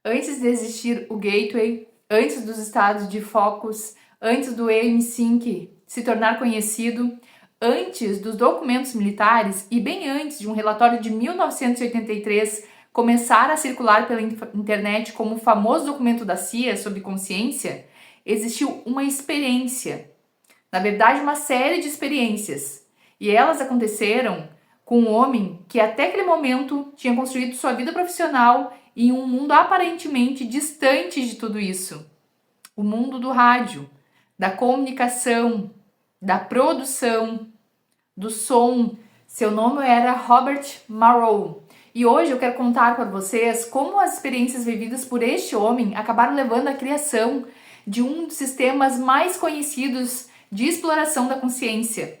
Antes de existir o Gateway, antes dos estados de focus, antes do M5 se tornar conhecido, antes dos documentos militares e bem antes de um relatório de 1983 começar a circular pela internet como o famoso documento da CIA sobre consciência, existiu uma experiência. Na verdade, uma série de experiências. E elas aconteceram com um homem que até aquele momento tinha construído sua vida profissional em um mundo aparentemente distante de tudo isso. O mundo do rádio, da comunicação, da produção, do som. Seu nome era Robert Marrow. E hoje eu quero contar para vocês como as experiências vividas por este homem acabaram levando à criação de um dos sistemas mais conhecidos de exploração da consciência.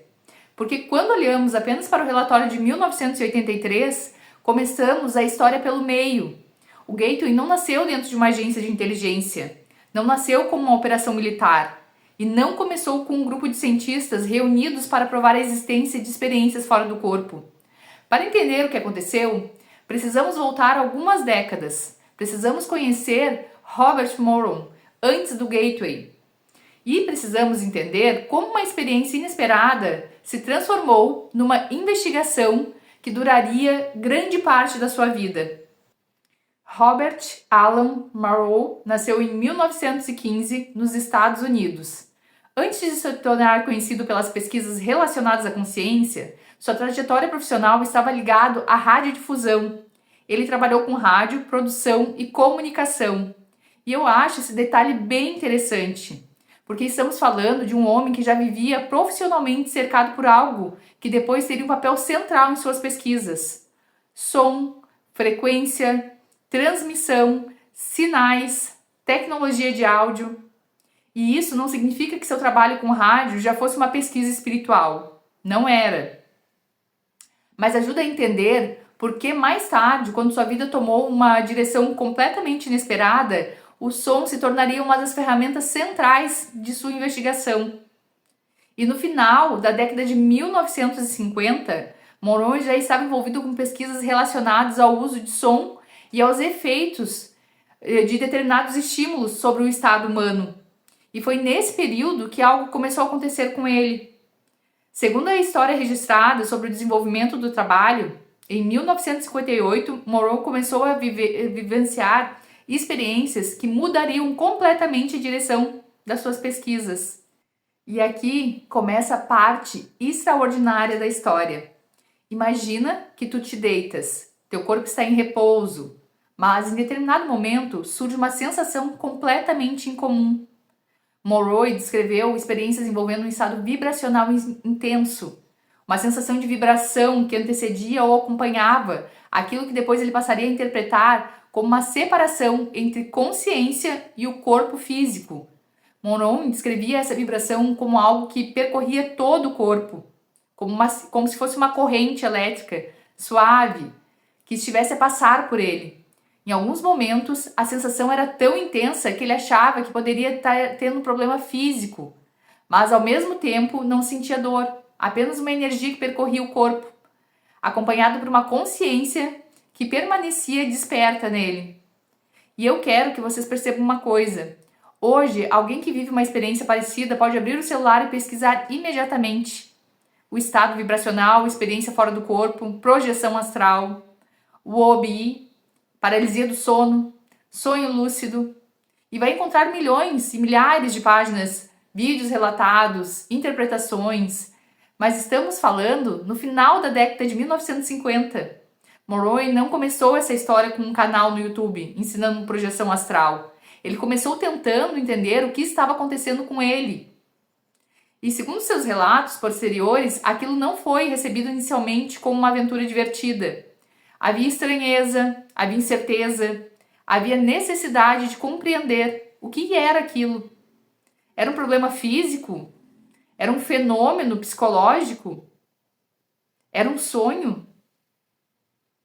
Porque quando olhamos apenas para o relatório de 1983, começamos a história pelo meio. O Gateway não nasceu dentro de uma agência de inteligência, não nasceu como uma operação militar e não começou com um grupo de cientistas reunidos para provar a existência de experiências fora do corpo. Para entender o que aconteceu, precisamos voltar algumas décadas. Precisamos conhecer Robert Marrow antes do Gateway. E precisamos entender como uma experiência inesperada se transformou numa investigação que duraria grande parte da sua vida. Robert Alan Marrow nasceu em 1915 nos Estados Unidos. Antes de se tornar conhecido pelas pesquisas relacionadas à consciência, sua trajetória profissional estava ligada à radiodifusão. Ele trabalhou com rádio, produção e comunicação. E eu acho esse detalhe bem interessante, porque estamos falando de um homem que já vivia profissionalmente cercado por algo que depois teria um papel central em suas pesquisas: som, frequência, transmissão, sinais, tecnologia de áudio. E isso não significa que seu trabalho com rádio já fosse uma pesquisa espiritual. Não era. Mas ajuda a entender por que mais tarde, quando sua vida tomou uma direção completamente inesperada, o som se tornaria uma das ferramentas centrais de sua investigação. E no final da década de 1950, Monroe já estava envolvido com pesquisas relacionadas ao uso de som e aos efeitos de determinados estímulos sobre o estado humano. E foi nesse período que algo começou a acontecer com ele. Segundo a história registrada sobre o desenvolvimento do trabalho, em 1958, Monroe começou a vivenciar experiências que mudariam completamente a direção das suas pesquisas. E aqui começa a parte extraordinária da história. Imagina que tu te deitas, teu corpo está em repouso, mas em determinado momento surge uma sensação completamente incomum. Monroe descreveu experiências envolvendo um estado vibracional intenso, uma sensação de vibração que antecedia ou acompanhava aquilo que depois ele passaria a interpretar como uma separação entre consciência e o corpo físico. Monroe descrevia essa vibração como algo que percorria todo o corpo, como se fosse uma corrente elétrica suave que estivesse a passar por ele. Em alguns momentos, a sensação era tão intensa que ele achava que poderia estar tendo um problema físico, mas ao mesmo tempo não sentia dor, apenas uma energia que percorria o corpo, acompanhado por uma consciência que permanecia desperta nele. E eu quero que vocês percebam uma coisa. Hoje, alguém que vive uma experiência parecida pode abrir o celular e pesquisar imediatamente o estado vibracional, experiência fora do corpo, projeção astral, o OBI, paralisia do sono, sonho lúcido, e vai encontrar milhões e milhares de páginas, vídeos relatados, interpretações, mas estamos falando no final da década de 1950. Monroe não começou essa história com um canal no YouTube ensinando projeção astral. Ele começou tentando entender o que estava acontecendo com ele. E segundo seus relatos posteriores, aquilo não foi recebido inicialmente como uma aventura divertida. Havia estranheza, havia incerteza, havia necessidade de compreender o que era aquilo. Era um problema físico? Era um fenômeno psicológico? Era um sonho?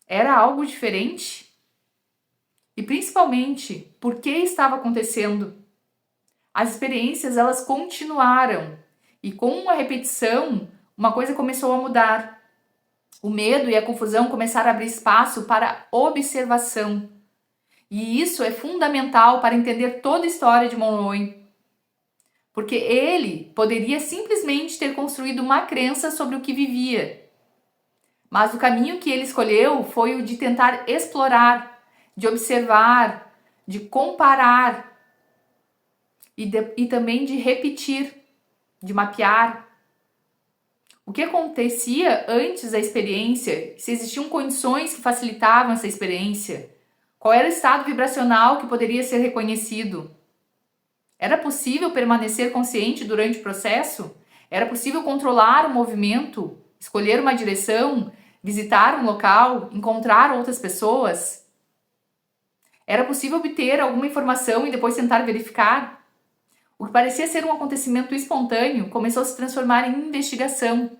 Era algo diferente? E principalmente, por que estava acontecendo? As experiências, elas continuaram. E com a repetição, uma coisa começou a mudar. O medo e a confusão começaram a abrir espaço para observação. E isso é fundamental para entender toda a história de Monroe, porque ele poderia simplesmente ter construído uma crença sobre o que vivia. Mas o caminho que ele escolheu foi o de tentar explorar, de observar, de comparar e também de repetir, de mapear. O que acontecia antes da experiência, se existiam condições que facilitavam essa experiência, qual era o estado vibracional que poderia ser reconhecido. Era possível permanecer consciente durante o processo? Era possível controlar o movimento, escolher uma direção, visitar um local, encontrar outras pessoas? Era possível obter alguma informação e depois tentar verificar? O que parecia ser um acontecimento espontâneo começou a se transformar em investigação.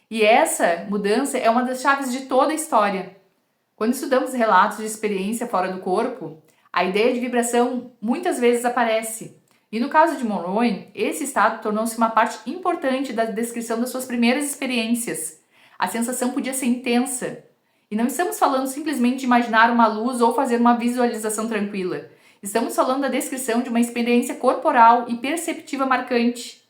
E essa mudança é uma das chaves de toda a história. Quando estudamos relatos de experiência fora do corpo, a ideia de vibração muitas vezes aparece. E no caso de Monroe, esse estado tornou-se uma parte importante da descrição das suas primeiras experiências. A sensação podia ser intensa. E não estamos falando simplesmente de imaginar uma luz ou fazer uma visualização tranquila. Estamos falando da descrição de uma experiência corporal e perceptiva marcante.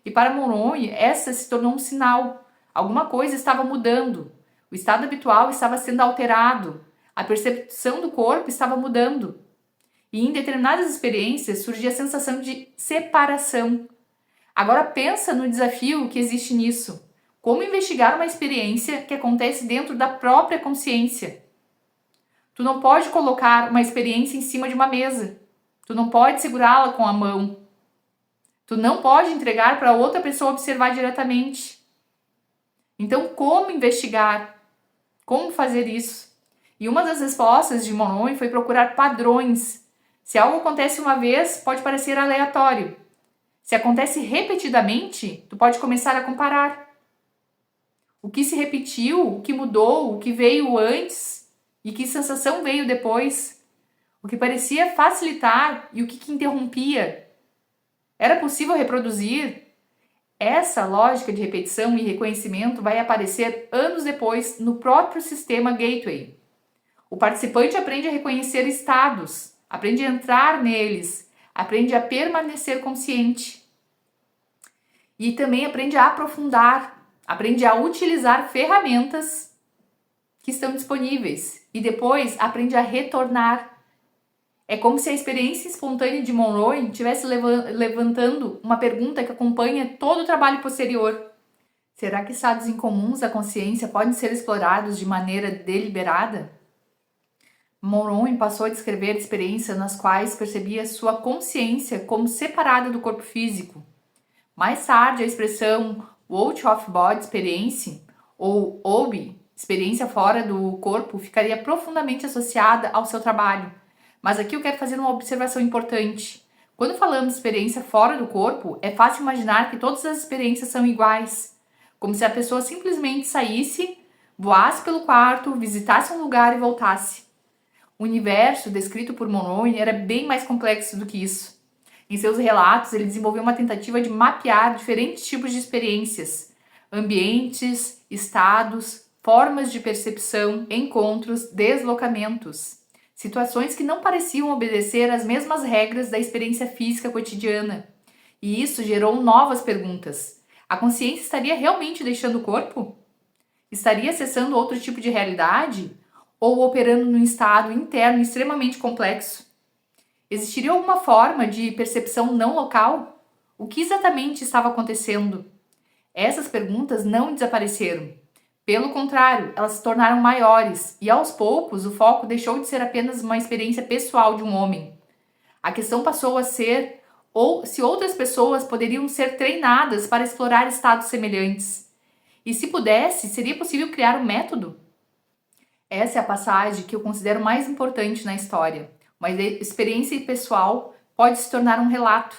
E para Monroe, essa se tornou um sinal. Alguma coisa estava mudando. O estado habitual estava sendo alterado. A percepção do corpo estava mudando. E em determinadas experiências surgia a sensação de separação. Agora pensa no desafio que existe nisso. Como investigar uma experiência que acontece dentro da própria consciência? Tu não pode colocar uma experiência em cima de uma mesa. Tu não pode segurá-la com a mão. Tu não pode entregar para outra pessoa observar diretamente. Então, como investigar? Como fazer isso? E uma das respostas de Monroe foi procurar padrões. Se algo acontece uma vez, pode parecer aleatório. Se acontece repetidamente, tu pode começar a comparar. O que se repetiu, o que mudou, o que veio antes e que sensação veio depois. O que parecia facilitar e o que interrompia. Era possível reproduzir? Essa lógica de repetição e reconhecimento vai aparecer anos depois no próprio sistema Gateway. O participante aprende a reconhecer estados, aprende a entrar neles, aprende a permanecer consciente. E também aprende a aprofundar, aprende a utilizar ferramentas que estão disponíveis e depois aprende a retornar. É como se a experiência espontânea de Monroe estivesse levantando uma pergunta que acompanha todo o trabalho posterior. Será que estados incomuns da consciência podem ser explorados de maneira deliberada? Monroe passou a descrever experiências nas quais percebia sua consciência como separada do corpo físico. Mais tarde, a expressão Out of Body Experience, ou OB, experiência fora do corpo, ficaria profundamente associada ao seu trabalho. Mas aqui eu quero fazer uma observação importante. Quando falamos de experiência fora do corpo, é fácil imaginar que todas as experiências são iguais. Como se a pessoa simplesmente saísse, voasse pelo quarto, visitasse um lugar e voltasse. O universo descrito por Monroe era bem mais complexo do que isso. Em seus relatos, ele desenvolveu uma tentativa de mapear diferentes tipos de experiências, ambientes, estados, formas de percepção, encontros, deslocamentos. Situações que não pareciam obedecer às mesmas regras da experiência física cotidiana. E isso gerou novas perguntas. A consciência estaria realmente deixando o corpo? Estaria acessando outro tipo de realidade? Ou operando num estado interno extremamente complexo? Existiria alguma forma de percepção não local? O que exatamente estava acontecendo? Essas perguntas não desapareceram. Pelo contrário, elas se tornaram maiores e, aos poucos, o foco deixou de ser apenas uma experiência pessoal de um homem. A questão passou a ser se outras pessoas poderiam ser treinadas para explorar estados semelhantes. E se pudesse, seria possível criar um método? Essa é a passagem que eu considero mais importante na história. Uma experiência pessoal pode se tornar um relato.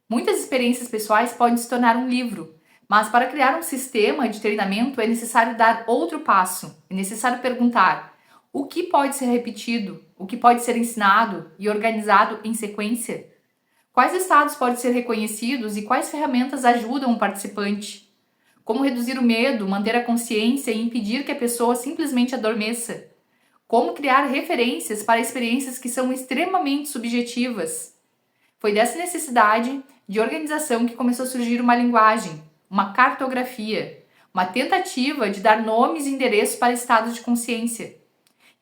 Muitas experiências pessoais podem se tornar um livro. Mas para criar um sistema de treinamento é necessário dar outro passo. É necessário perguntar: o que pode ser repetido? O que pode ser ensinado e organizado em sequência? Quais estados podem ser reconhecidos e quais ferramentas ajudam o participante? Como reduzir o medo, manter a consciência e impedir que a pessoa simplesmente adormeça? Como criar referências para experiências que são extremamente subjetivas. Foi dessa necessidade de organização que começou a surgir uma linguagem, uma cartografia, uma tentativa de dar nomes e endereços para estados de consciência.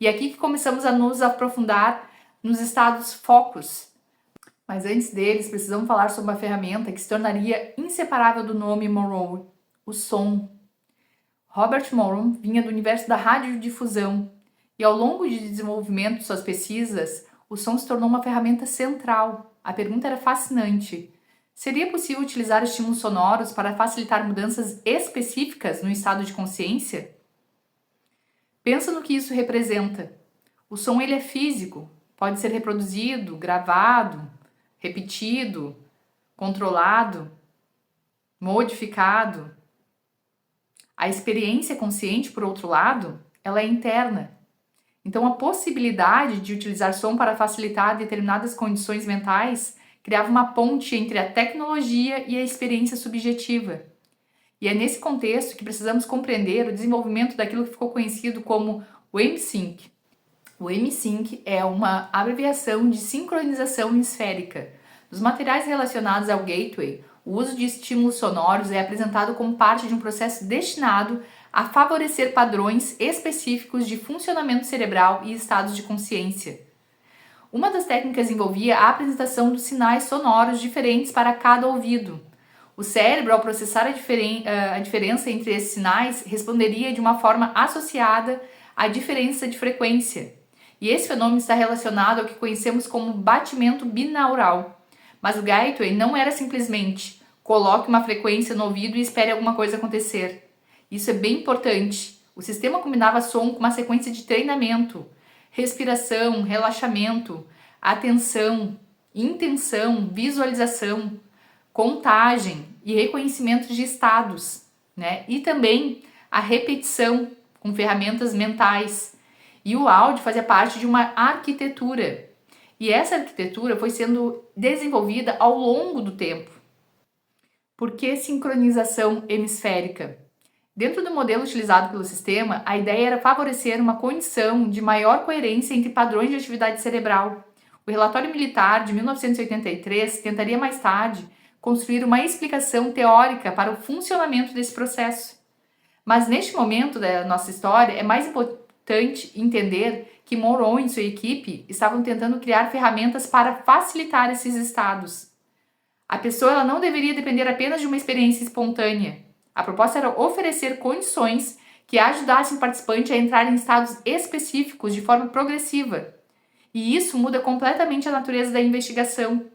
E é aqui que começamos a nos aprofundar nos estados focus. Mas antes deles, precisamos falar sobre uma ferramenta que se tornaria inseparável do nome Monroe, o som. Robert Monroe vinha do universo da radiodifusão e ao longo de desenvolvimento de suas pesquisas, o som se tornou uma ferramenta central. A pergunta era fascinante. Seria possível utilizar estímulos sonoros para facilitar mudanças específicas no estado de consciência? Pensa no que isso representa. O som ele é físico, pode ser reproduzido, gravado, repetido, controlado, modificado. A experiência consciente, por outro lado, ela é interna. Então, a possibilidade de utilizar som para facilitar determinadas condições mentais criava uma ponte entre a tecnologia e a experiência subjetiva. E é nesse contexto que precisamos compreender o desenvolvimento daquilo que ficou conhecido como o M-Sync. O M-Sync é uma abreviação de sincronização hemisférica. Nos materiais relacionados ao gateway, o uso de estímulos sonoros é apresentado como parte de um processo destinado a favorecer padrões específicos de funcionamento cerebral e estados de consciência. Uma das técnicas envolvia a apresentação dos sinais sonoros diferentes para cada ouvido. O cérebro, ao processar a diferença entre esses sinais, responderia de uma forma associada à diferença de frequência. E esse fenômeno está relacionado ao que conhecemos como batimento binaural. Mas o gateway não era simplesmente coloque uma frequência no ouvido e espere alguma coisa acontecer. Isso é bem importante. O sistema combinava som com uma sequência de treinamento, respiração, relaxamento, atenção, intenção, visualização, contagem e reconhecimento de estados, né? E também a repetição com ferramentas mentais. E o áudio fazia parte de uma arquitetura. E essa arquitetura foi sendo desenvolvida ao longo do tempo. Por que sincronização hemisférica? Dentro do modelo utilizado pelo sistema, a ideia era favorecer uma condição de maior coerência entre padrões de atividade cerebral. O relatório militar de 1983 tentaria mais tarde construir uma explicação teórica para o funcionamento desse processo. Mas neste momento da nossa história, é mais importante entender que Monroe e sua equipe estavam tentando criar ferramentas para facilitar esses estados. A pessoa ela não deveria depender apenas de uma experiência espontânea. A proposta era oferecer condições que ajudassem o participante a entrar em estados específicos de forma progressiva. E isso muda completamente a natureza da investigação.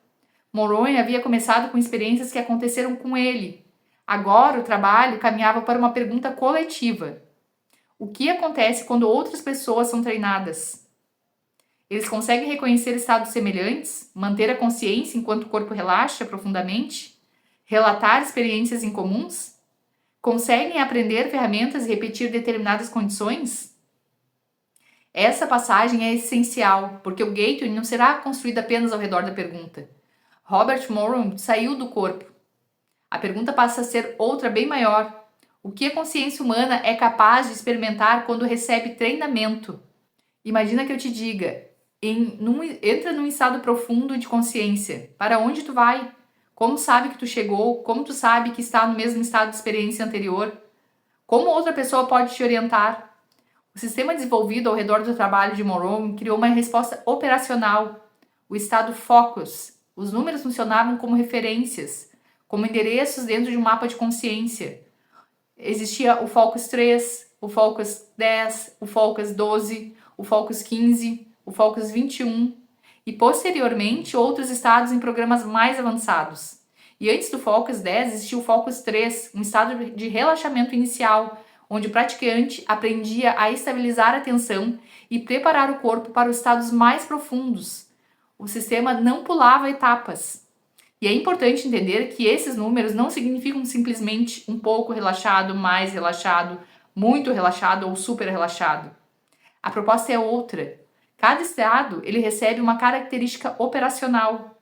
Monroe havia começado com experiências que aconteceram com ele. Agora o trabalho caminhava para uma pergunta coletiva. O que acontece quando outras pessoas são treinadas? Eles conseguem reconhecer estados semelhantes, manter a consciência enquanto o corpo relaxa profundamente, relatar experiências incomuns? Conseguem aprender ferramentas e repetir determinadas condições? Essa passagem é essencial, porque o gateway não será construído apenas ao redor da pergunta. Robert Monroe saiu do corpo. A pergunta passa a ser outra bem maior. O que a consciência humana é capaz de experimentar quando recebe treinamento? Imagina que eu te diga, entra num estado profundo de consciência. Para onde tu vai? Como sabe que tu chegou? Como tu sabe que está no mesmo estado de experiência anterior? Como outra pessoa pode te orientar? O sistema desenvolvido ao redor do trabalho de Monroe criou uma resposta operacional, o estado focus. Os números funcionavam como referências, como endereços dentro de um mapa de consciência. Existia o Focus 3, o Focus 10, o Focus 12, o Focus 15, o Focus 21 e posteriormente outros estados em programas mais avançados. E antes do Focus 10 existia o Focus 3, um estado de relaxamento inicial, onde o praticante aprendia a estabilizar a atenção e preparar o corpo para os estados mais profundos. O sistema não pulava etapas. E é importante entender que esses números não significam simplesmente um pouco relaxado, mais relaxado, muito relaxado ou super relaxado. A proposta é outra. Cada estado ele recebe uma característica operacional.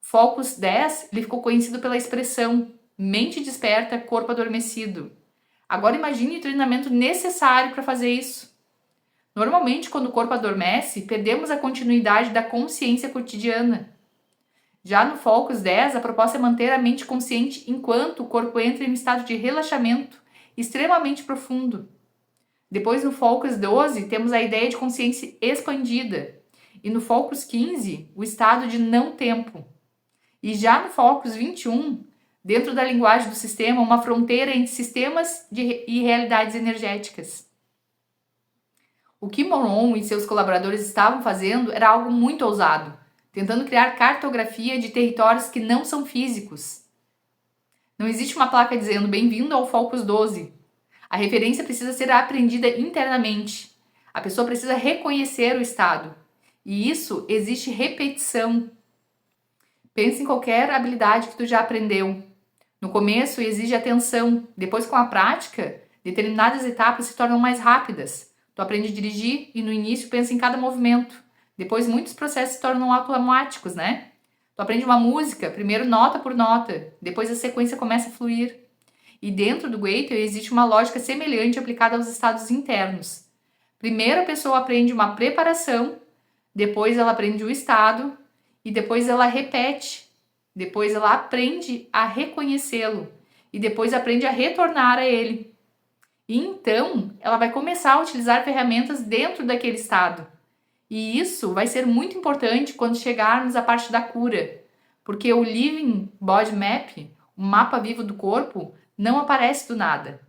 O Focus 10 ele ficou conhecido pela expressão mente desperta, corpo adormecido. Agora imagine o treinamento necessário para fazer isso. Normalmente, quando o corpo adormece, perdemos a continuidade da consciência cotidiana. Já no Focus 10, a proposta é manter a mente consciente enquanto o corpo entra em um estado de relaxamento extremamente profundo. Depois, no Focus 12, temos a ideia de consciência expandida. E no Focus 15, o estado de não-tempo. E já no Focus 21, dentro da linguagem do sistema, uma fronteira entre sistemas e realidades energéticas. O que Moron e seus colaboradores estavam fazendo era algo muito ousado, tentando criar cartografia de territórios que não são físicos. Não existe uma placa dizendo bem-vindo ao Focus 12. A referência precisa ser aprendida internamente. A pessoa precisa reconhecer o estado. E isso exige repetição. Pense em qualquer habilidade que tu já aprendeu. No começo exige atenção, depois com a prática, determinadas etapas se tornam mais rápidas. Tu aprende a dirigir e no início pensa em cada movimento. Depois muitos processos se tornam automáticos, né? Tu aprende uma música, primeiro nota por nota, depois a sequência começa a fluir. E dentro do Gateway existe uma lógica semelhante aplicada aos estados internos. Primeiro a pessoa aprende uma preparação, depois ela aprende o estado e depois ela repete. Depois ela aprende a reconhecê-lo e depois aprende a retornar a ele. E então ela vai começar a utilizar ferramentas dentro daquele estado. E isso vai ser muito importante quando chegarmos à parte da cura, porque o Living Body Map, o mapa vivo do corpo, não aparece do nada.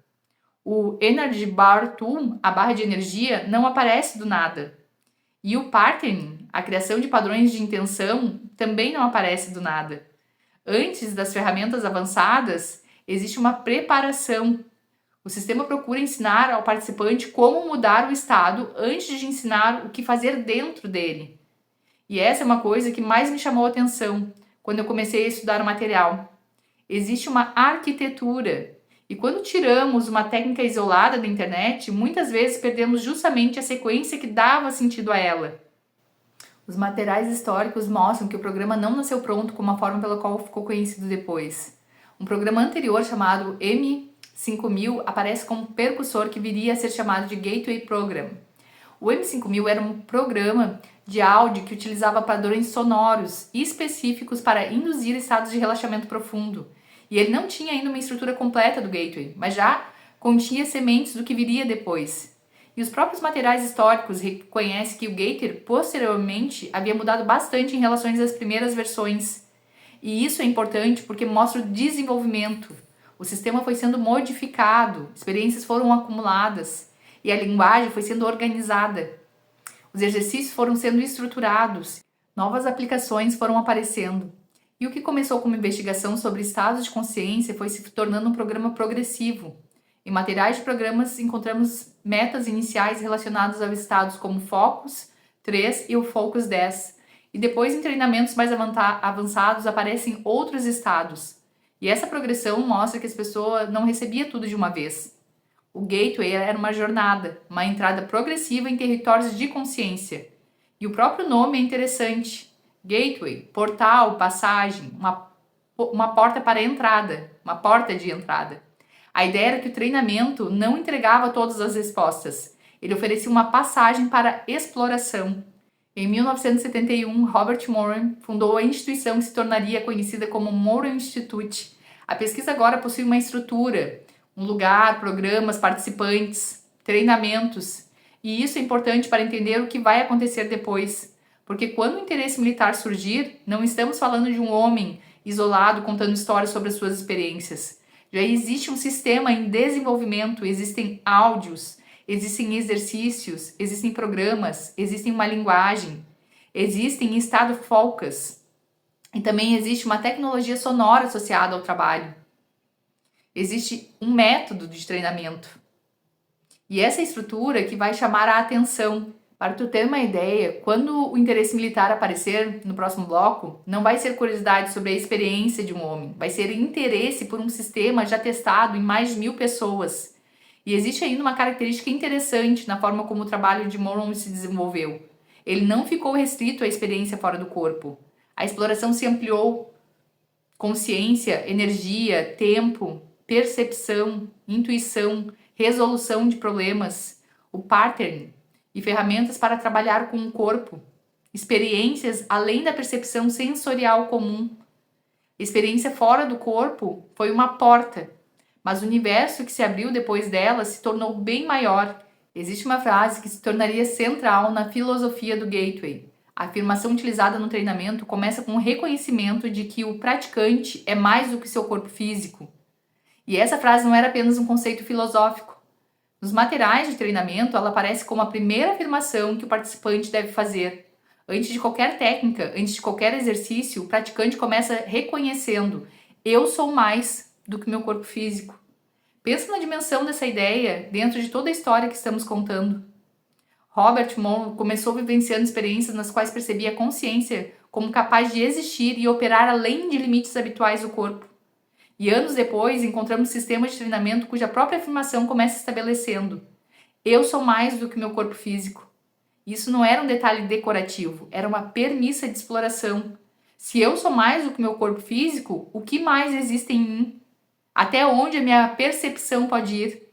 O Energy Bar Tool, a barra de energia, não aparece do nada. E o Patterning, a criação de padrões de intenção, também não aparece do nada. Antes das ferramentas avançadas, existe uma preparação. O sistema procura ensinar ao participante como mudar o estado antes de ensinar o que fazer dentro dele. E essa é uma coisa que mais me chamou a atenção quando eu comecei a estudar o material. Existe uma arquitetura. E quando tiramos uma técnica isolada da internet, muitas vezes perdemos justamente a sequência que dava sentido a ela. Os materiais históricos mostram que o programa não nasceu pronto como a forma pela qual ficou conhecido depois. Um programa anterior chamado M5000 aparece como percussor que viria a ser chamado de Gateway Program. O M5000 era um programa de áudio que utilizava padrões sonoros específicos para induzir estados de relaxamento profundo. E ele não tinha ainda uma estrutura completa do Gateway, mas já continha sementes do que viria depois. E os próprios materiais históricos reconhecem que o Gateway posteriormente havia mudado bastante em relação às primeiras versões. E isso é importante porque mostra o desenvolvimento. O sistema foi sendo modificado, experiências foram acumuladas e a linguagem foi sendo organizada. Os exercícios foram sendo estruturados, novas aplicações foram aparecendo. E o que começou como investigação sobre estados de consciência foi se tornando um programa progressivo. Em materiais de programas encontramos metas iniciais relacionadas a estados como Focus 3 e o Focus 10. E depois em treinamentos mais avançados aparecem outros estados. E essa progressão mostra que as pessoas não recebiam tudo de uma vez. O Gateway era uma jornada, uma entrada progressiva em territórios de consciência. E o próprio nome é interessante. Gateway, portal, passagem, uma porta para entrada, uma porta de entrada. A ideia era que o treinamento não entregava todas as respostas. Ele oferecia uma passagem para exploração. Em 1971, Robert Moran fundou a instituição que se tornaria conhecida como Moran Institute. A pesquisa agora possui uma estrutura, um lugar, programas, participantes, treinamentos. E isso é importante para entender o que vai acontecer depois. Porque quando o interesse militar surgir, não estamos falando de um homem isolado contando histórias sobre as suas experiências. Já existe um sistema em desenvolvimento, existem áudios, existem exercícios, existem programas, existem uma linguagem, existem estado focus. E também existe uma tecnologia sonora associada ao trabalho. Existe um método de treinamento. E essa estrutura que vai chamar a atenção. Para tu ter uma ideia, quando o interesse militar aparecer no próximo bloco, não vai ser curiosidade sobre a experiência de um homem, vai ser interesse por um sistema já testado em mais de 1000 pessoas. E existe ainda uma característica interessante na forma como o trabalho de Moran se desenvolveu. Ele não ficou restrito à experiência fora do corpo. A exploração se ampliou. Consciência, energia, tempo, percepção, intuição, resolução de problemas, o pattern e ferramentas para trabalhar com o corpo, experiências além da percepção sensorial comum. Experiência fora do corpo foi uma porta, mas o universo que se abriu depois dela se tornou bem maior. Existe uma frase que se tornaria central na filosofia do Gateway. A afirmação utilizada no treinamento começa com o reconhecimento de que o praticante é mais do que seu corpo físico. E essa frase não era apenas um conceito filosófico. Nos materiais de treinamento, ela aparece como a primeira afirmação que o participante deve fazer. Antes de qualquer técnica, antes de qualquer exercício, o praticante começa reconhecendo: eu sou mais do que meu corpo físico. Pensa na dimensão dessa ideia dentro de toda a história que estamos contando. Robert Monroe começou vivenciando experiências nas quais percebia a consciência como capaz de existir e operar além de limites habituais do corpo. E anos depois, encontramos sistemas de treinamento cuja própria afirmação começa estabelecendo: eu sou mais do que meu corpo físico. Isso não era um detalhe decorativo, era uma premissa de exploração. Se eu sou mais do que meu corpo físico, o que mais existe em mim? Até onde a minha percepção pode ir?